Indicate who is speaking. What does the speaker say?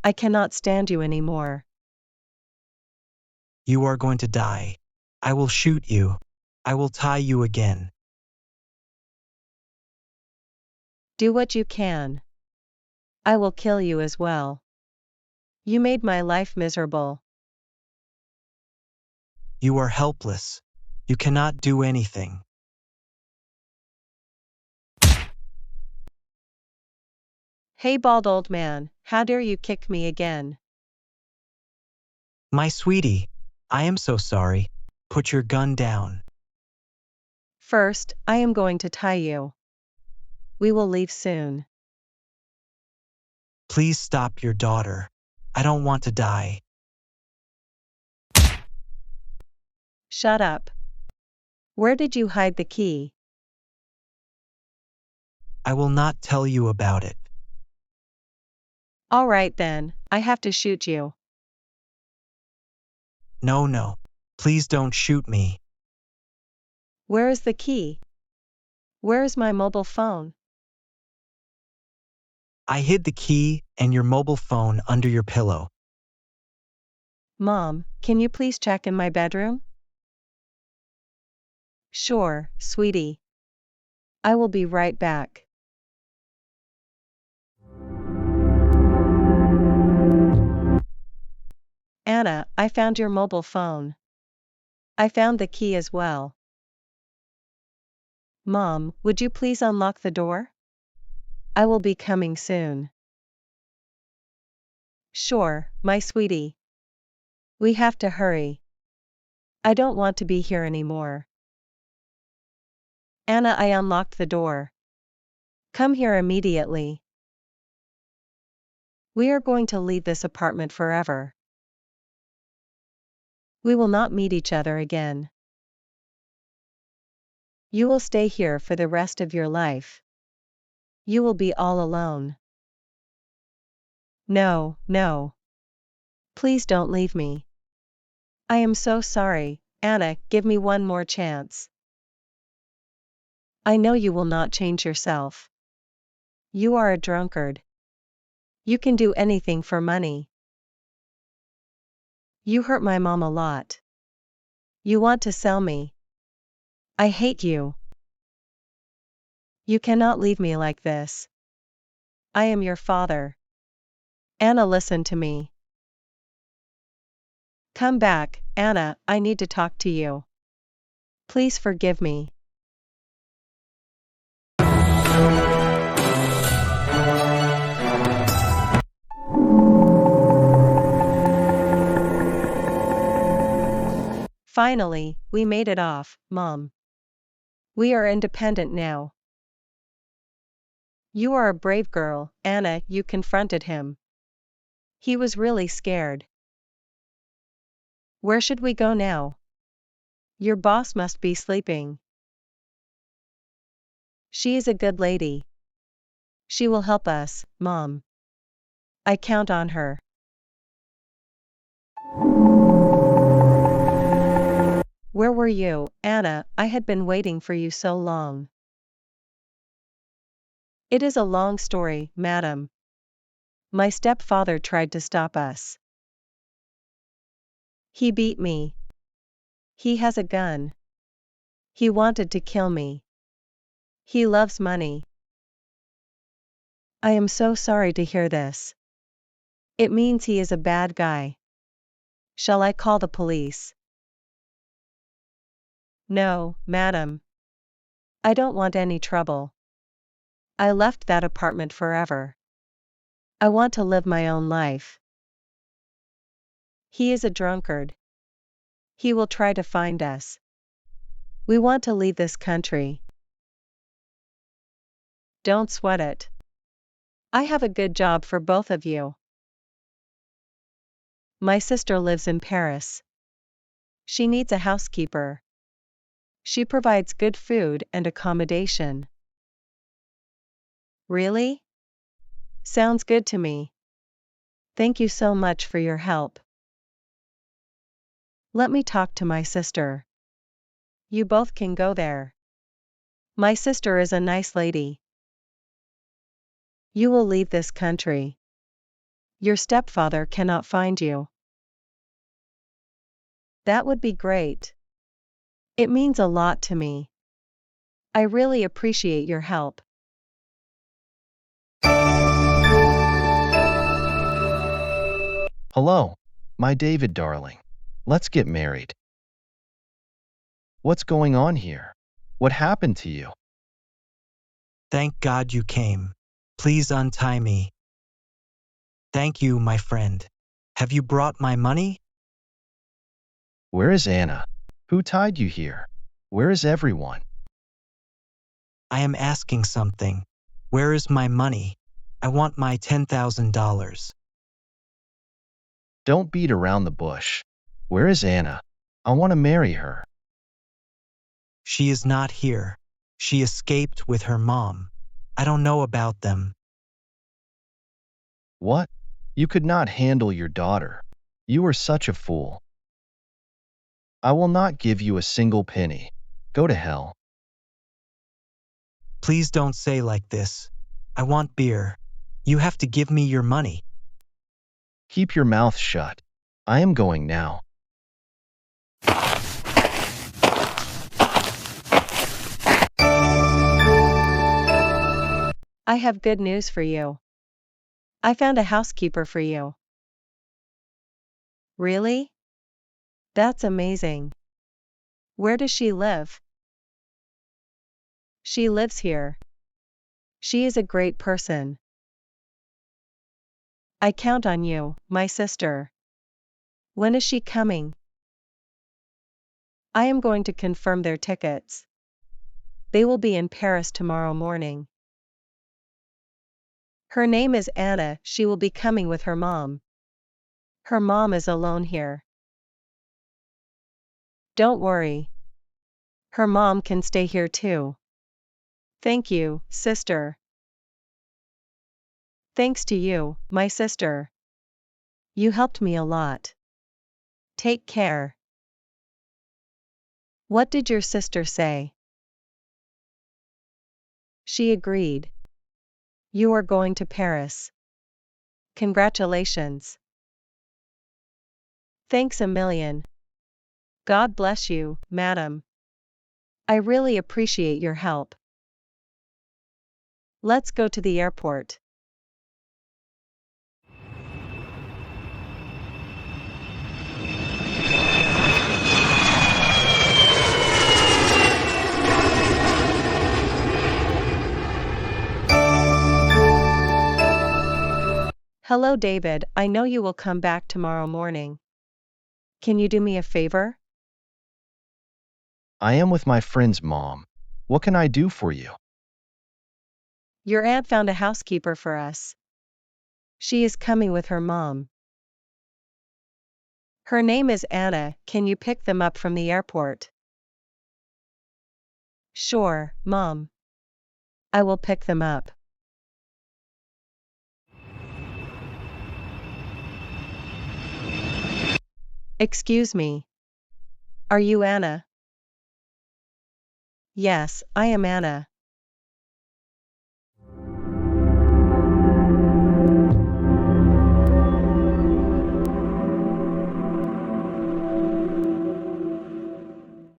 Speaker 1: I cannot stand you anymore.
Speaker 2: You are going to die. I will shoot you. I will tie you again.
Speaker 1: Do what you can. I will kill you as well. You made my life miserable.
Speaker 2: You are helpless. You cannot do anything.
Speaker 1: Hey, bald old man, how dare you kick me again?
Speaker 2: My sweetie, I am so sorry. Put your gun down.
Speaker 1: First, I am going to tie you. We will leave soon.
Speaker 2: Please stop your daughter. I don't want to die.
Speaker 1: Shut up. Where did you hide the key?
Speaker 2: I will not tell you about it.
Speaker 1: All right then, I have to shoot you.
Speaker 2: No. Please don't shoot me.
Speaker 1: Where is the key? Where is my mobile phone?
Speaker 2: I hid the key and your mobile phone under your pillow.
Speaker 1: Mom, can you please check in my bedroom? Sure, sweetie. I will be right back. Anna, I found your mobile phone. I found the key as well. Mom, would you please unlock the door? I will be coming soon. Sure, my sweetie. We have to hurry. I don't want to be here anymore. Anna, I unlocked the door. Come here immediately. We are going to leave this apartment forever. We will not meet each other again. You will stay here for the rest of your life. You will be all alone. No. Please don't leave me. I am so sorry, Anna, give me one more chance. I know you will not change yourself. You are a drunkard. You can do anything for money. You hurt my mom a lot. You want to sell me. I hate you. You cannot leave me like this. I am your father. Anna, listen to me. Come back, Anna, I need to talk to you. Please forgive me. Finally, we made it off, Mom. We are independent now. You are a brave girl, Anna, you confronted him. He was really scared. Where should we go now? Your boss must be sleeping. She is a good lady. She will help us, Mom. I count on her. Where were you, Anna? I had been waiting for you so long. It is a long story, madam. My stepfather tried to stop us. He beat me. He has a gun. He wanted to kill me. He loves money. I am so sorry to hear this. It means he is a bad guy. Shall I call the police? No, madam. I don't want any trouble. I left that apartment forever. I want to live my own life. He is a drunkard. He will try to find us. We want to leave this country. Don't sweat it. I have a good job for both of you. My sister lives in Paris. She needs a housekeeper. She provides good food and accommodation. Really? Sounds good to me. Thank you so much for your help. Let me talk to my sister. You both can go there. My sister is a nice lady. You will leave this country. Your stepfather cannot find you. That would be great. It means a lot to me. I really appreciate your help.
Speaker 3: Hello, my David darling. Let's get married. What's going on here? What happened to you?
Speaker 2: Thank God you came. Please untie me. Thank you, my friend. Have you brought my money?
Speaker 3: Where is Anna? Who tied you here? Where is everyone?
Speaker 2: I am asking something. Where is my money? I want my $10,000.
Speaker 3: Don't beat around the bush. Where is Anna? I want to marry her.
Speaker 2: She is not here. She escaped with her mom. I don't know about them.
Speaker 3: What? You could not handle your daughter. You are such a fool. I will not give you a single penny. Go to hell.
Speaker 2: Please don't say like this. I want beer. You have to give me your money.
Speaker 3: Keep your mouth shut. I am going now.
Speaker 1: I have good news for you. I found a housekeeper for you. Really? That's amazing. Where does she live? She lives here. She is a great person. I count on you, my sister. When is she coming? I am going to confirm their tickets. They will be in Paris tomorrow morning. Her name is Anna. She will be coming with her mom. Her mom is alone here. Don't worry. Her mom can stay here too. Thank you, sister. Thanks to you, my sister. You helped me a lot. Take care. What did your sister say? She agreed. You are going to Paris. Congratulations. Thanks a million. God bless you, madam. I really appreciate your help. Let's go to the airport. Hello, David. I know you will come back tomorrow morning. Can you do me a favor?
Speaker 3: I am with my friend's mom. What can I do for you?
Speaker 1: Your aunt found a housekeeper for us. She is coming with her mom. Her name is Anna. Can you pick them up from the airport? Sure, Mom. I will pick them up. Excuse me. Are you Anna? Yes, I am Anna.